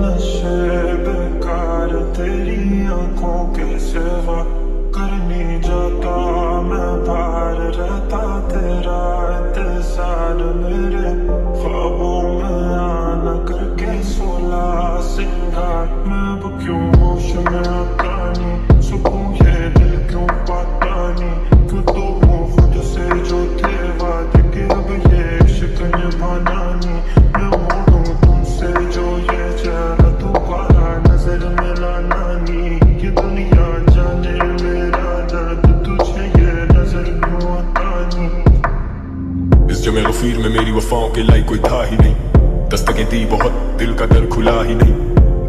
नशे बेकार तेरी आंखों के सिवा करनी जाता मैं बाहर रहता तेरा इंतजार मेरे ख्वाबों में आना करके सोला सिंगार मैं अब क्यों होश में आता नहीं सुकून ये दिल क्यों पाता नहीं क्यों तो हूँ खुद से जो थे वादे के अब ये इश्क निभाना नहीं मैं मोड़ूं तुमसे जो ये चेहरा दोबारा नजर मिलाना नहीं ये दुनिया जाने मेरा दर्द तुझे ये नजर क्यों आता नहीं। इस जमे गफीर में मेरी वफाओं के लायक कोई था ही नहीं, दस्तकें दी बहुत दिल का दर खुला ही नहीं,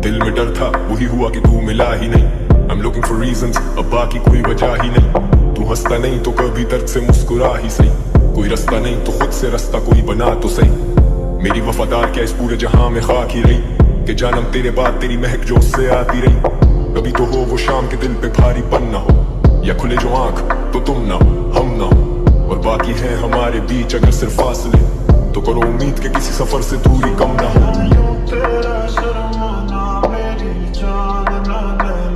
दिल में डर था वही हुआ कि तू मिला ही नहीं। I'm looking for reasons, अब बाकी कोई वजह ही नहीं, तू हंसता नहीं तो कभी दर्द से मुस्कुरा ही सही, कोई रास्ता नहीं तो खुद से रास्ता कोई बना तो सही। मेरी वफादार क्या इस पूरे जहां में खाक ही रही कि जानम तेरे बाद तेरी महक जो उससे आती रही। कभी तो हो वो शाम के दिल पे भारीपन ना हो या खुले जो आंख तो तुम ना हो हम ना हो और बाकी है हमारे बीच अगर सिर्फ फासले तो करो उम्मीद के किसी सफर से दूरी कम ना हो। तेरा शर्माना मेरी जान ना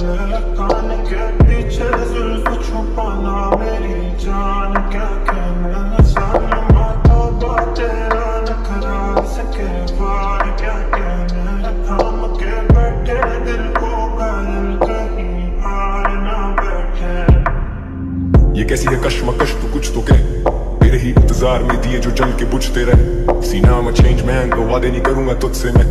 ले कान के पीछे जुल्फ छुपाना मेरी जान क्या कहना सालमा तौबा तेरा नखरा सके वार क्या कहना थाम के बैठे दिल को घायल कहीं हार ना बैठे। ये कैसी है कश्मकश तू कुछ तो कह तेरे ही इंतजार में दिए जो जल के बुझते रहे। सीना में चेंज मैन तो वादे नहीं करूंगा तुझसे मैं,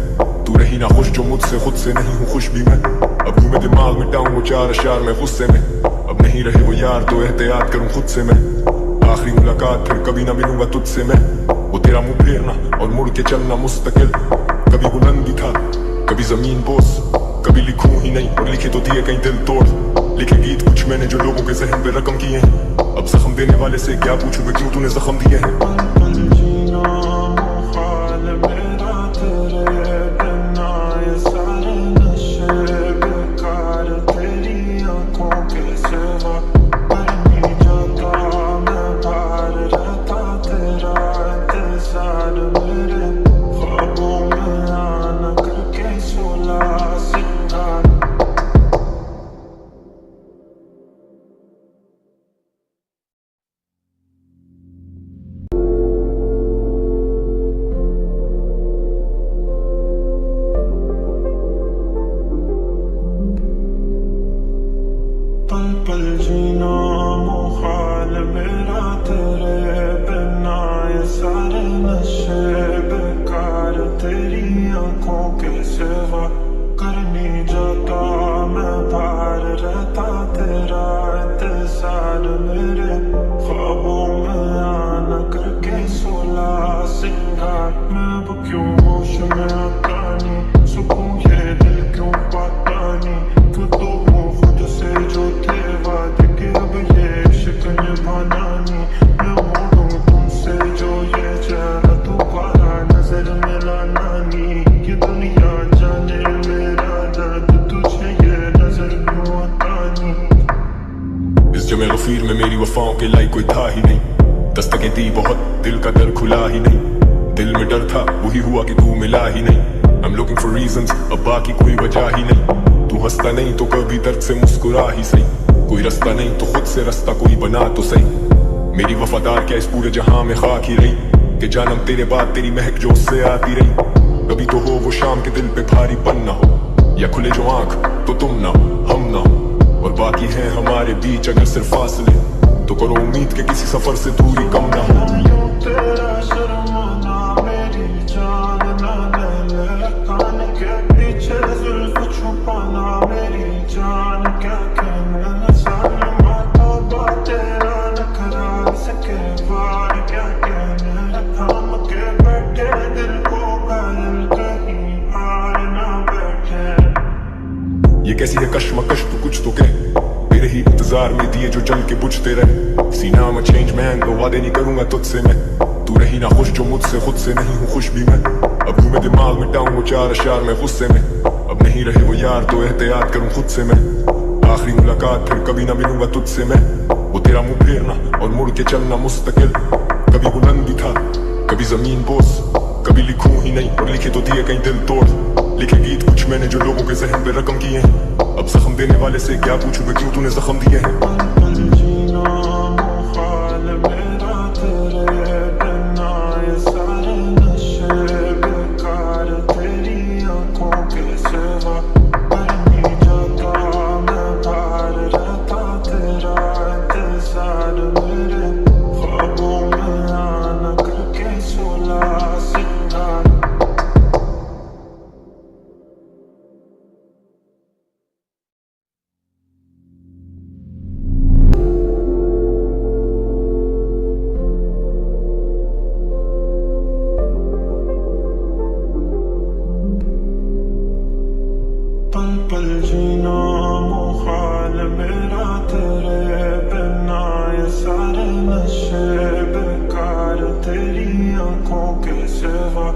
तू रही ना खुश जो मुझसे खुद से नहीं हूँ खुश भी मैं। अब तू मैं दिमाग मिटाऊं वो चार अशार में गुस्से में, अब नहीं रहे वो यार तो एहतियात करूं खुद से मैं। आखिरी मुलाकात फिर कभी ना मिलूंगा तुझसे मैं, वो तेरा मुंह फेरना और मुड़ के चलना मुस्तकिल। कभी बुलंद भी था कभी जमीन बोस, कभी लिखूं ही नहीं और लिखे तो दिए कहीं दिल तोड़। लिखे गीत कुछ मैंने जो लोगों के जहन पे रकम किए हैं, अब जख्म देने वाले से क्या पूछूं मैं क्यों तूने जख्म दिए हैं। पल जीना मुहाल मेरा तेरे बिना ये सारे नशे बेकार तेरी आंखों के सिवा करनी जाता मैं बाहर रहता तेरा इंतजार मेरे ख्वाबों में आना करके सोला सिंगार। पल पल जीना मुहाल मेरा तेरे बिना ये सारे नशे बेकार तेरी आंखों के सिवा करनी जाता मैं बाहर रहता तेरा इंतजार मेरे ख्वाबों में आना करके सोला सिंगार मैं अब क्यों होश में आता नहीं सुकून ये दिल क्यों पाता नहीं क्यों तो हूँ खुद से जो थे वादे के अब ये इश्क निभाना नहीं मैं मोड़ूं तुमसे जो ये चेहरा दोबारा नजर मिलाना नहीं ये दुनिया जाने मेरा दर्द तुझे ये नजर क्यों आता नहीं। इस जमे गफीर में मेरी वफाओं के लायक कोई था ही नहीं, दस्तकें दी बहुत दिल का दर खुला ही नहीं, दिल में डर था वही हुआ कि तू मिला ही नहीं। I'm looking for reasons, अब बाकी कोई वजह ही नहीं, तू हंसता नहीं तो कभी दर्द से मुस्कुरा ही सही, कोई रास्ता नहीं तो खुद से रास्ता कोई बना तो सही। मेरी वफादार क्या इस पूरे जहां में खाक ही रही कि जानम तेरे बाद तेरी महक जो उससे आती रही। कभी तो हो वो शाम के दिल पे भारीपन ना हो या खुले जो आंख तो तुम ना हो हम ना हो और बाकी है हमारे बीच अगर सिर्फ फासले तो करो उम्मीद के किसी सफर से दूरी कम ना हो। तेरा शर्माना मेरी जान ना ले कान के पीछे जुल्फ छुपाना मेरी जान क्या कहना सालमा तौबा तेरा नखरा सके वार क्या कहना थाम के बैठे दिल को घायल कहीं हार ना बैठे। ये कैसी है कश्मकश तू कुछ तो कह तेरे ही इंतजार में दिए जो जल के बुझते रहे। सीना में चेंज मैन तो वादे नहीं करूंगा तुझसे मैं, तू रही ना खुश जो मुझसे खुद से नहीं हूँ खुश भी मैं। अब तू मैं दिमाग मिटाऊं वो चार अशार में गुस्से में, अब नहीं रहे वो यार तो एहतियात करूं खुद से मैं। आखिरी मुलाकात फिर कभी ना मिलूंगा तुझसे मैं, वो तेरा मुंह फेरना और मुड़ के चलना मुस्तकिल। कभी बुलंद भी था कभी जमीन बोस, कभी लिखूं ही नहीं और लिखे तो दिए कहीं दिल तोड़। लिखे गीत कुछ मैंने जो लोगों के जहन पे रकम किए हैं। अब जख्म देने वाले से क्या पूछूं मैं क्यों तूने जख्म दिए हैं। पल जीना मुहाल मेरा तेरे बिना, ये सारे नशे बेकार तेरी आंखों के सिवा। कर नहीं जाता मैं बाहर रहता तेरा इंतजार, मेरे ख्वाबों में आना करके सोला सिंगार। पल पल जीना मुहाल मेरा तेरे बिना, ये सारे नशे बेकार तेरी आंखों के सिवा।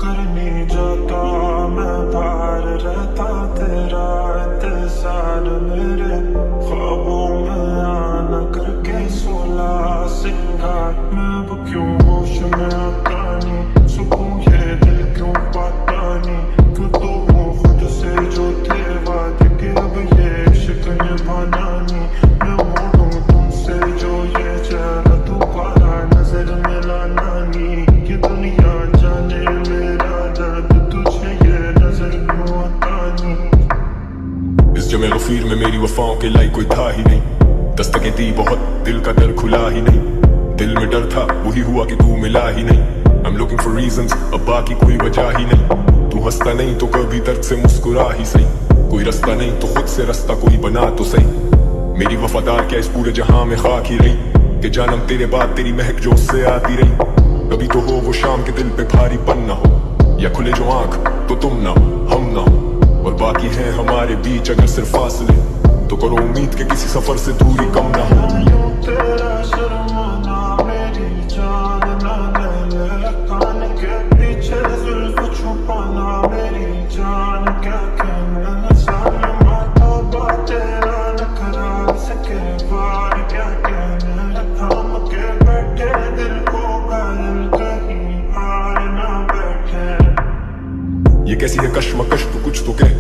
कर नहीं जाता मैं बाहर रहता तेरा इंतजार, मेरे ख्वाबों में आना करके सोला सिंगार। मैं अब क्यों होश में आता नहीं, सुकून ये दिल क्यों पाता नहीं। क्यों तो हूँ खुद से जो थे वादे के, अब ये इश्क निभाना नहीं। मैं मोड़ूं तुमसे जो ये चेहरा दोबारा नजर मिलाना नहीं। ये दुनिया जाने मेरा दर्द तुझे ये नजर क्यों आता नहीं। इस जमे गफीर में मेरी वफाओं के लायक कोई था ही नहीं। दस्तकें दी बहुत दिल का दर खुला ही नहीं। दिल में डर था वही हुआ कि तू मिला ही नहीं। I'm looking for reasons, अब बाकी कोई वजह ही नहीं। तू हंसता नहीं तो कभी दर्द से मुस्कुरा ही सही। कोई रास्ता नहीं तो खुद से रास्ता कोई बना तो सही। मेरी वफादार क्या इस पूरे जहां में खाक ही रही, कि जानम तेरे बाद तेरी महक जो उससे आती रही। कभी तो हो वो शाम के दिल पे भारीपन ना हो, या खुले जो आंख तो तुम ना हो हम ना हो। और बाकी है हमारे बीच अगर सिर्फ फासले, तो करो उम्मीद के किसी सफर से दूरी कम ना हो। यूं तेरा शर्माना मेरी जान ना ले, कान के पीछे जुल्फ छुपाना मेरी जान। क्या कहना सान माता बा तेरा नखरा सके बार। क्या कहना थाम के बैठे दिल को घायल, कहीं हार ना बैठे। ये कैसी है कश्मकश तो कुछ तो कह,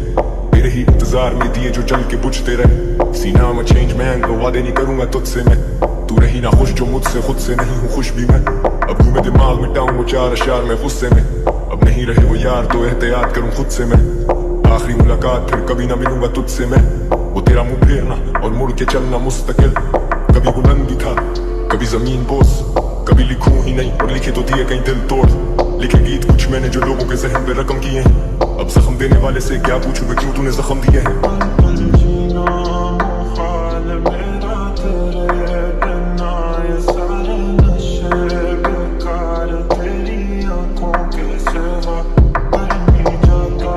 मेरे ही इंतजार में दिए जो जल के बुझते रहे। सीना में चेंज मैन को वादे नहीं करूंगा तुझसे मैं। तू रही ना खुश जो मुझसे, खुद से नहीं हूँ खुश भी मैं। अब यूं मैं दिमाग मिटाऊं वो चार अशार में गुस्से में। अब नहीं रहे वो यार तो एहतियात करूं खुद से मैं। आखिरी मुलाकात फिर कभी ना मिलूंगा तुझसे मैं। वो तेरा मुंह फेरना और मुड़ के चलना मुस्तकिल। कभी बुलंदी था कभी जमीन बोस, कभी लिखूं ही नहीं और लिखे तो दिए कहीं दिल तोड़। लिखे गीत कुछ मैंने जो लोगों के जहन पे रकम किए हैं। अब जख्म देने वाले से क्या पूछूं मैं क्यों तूने जख्म दिए हैं। पल पल जीना मुहाल मेरा तेरे बिना, ये सारे नशे बेकार तेरी आंखों के सिवा। कर नहीं जाता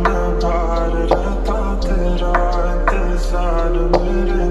मैं बाहर रहता तेरा इंतजार, मेरे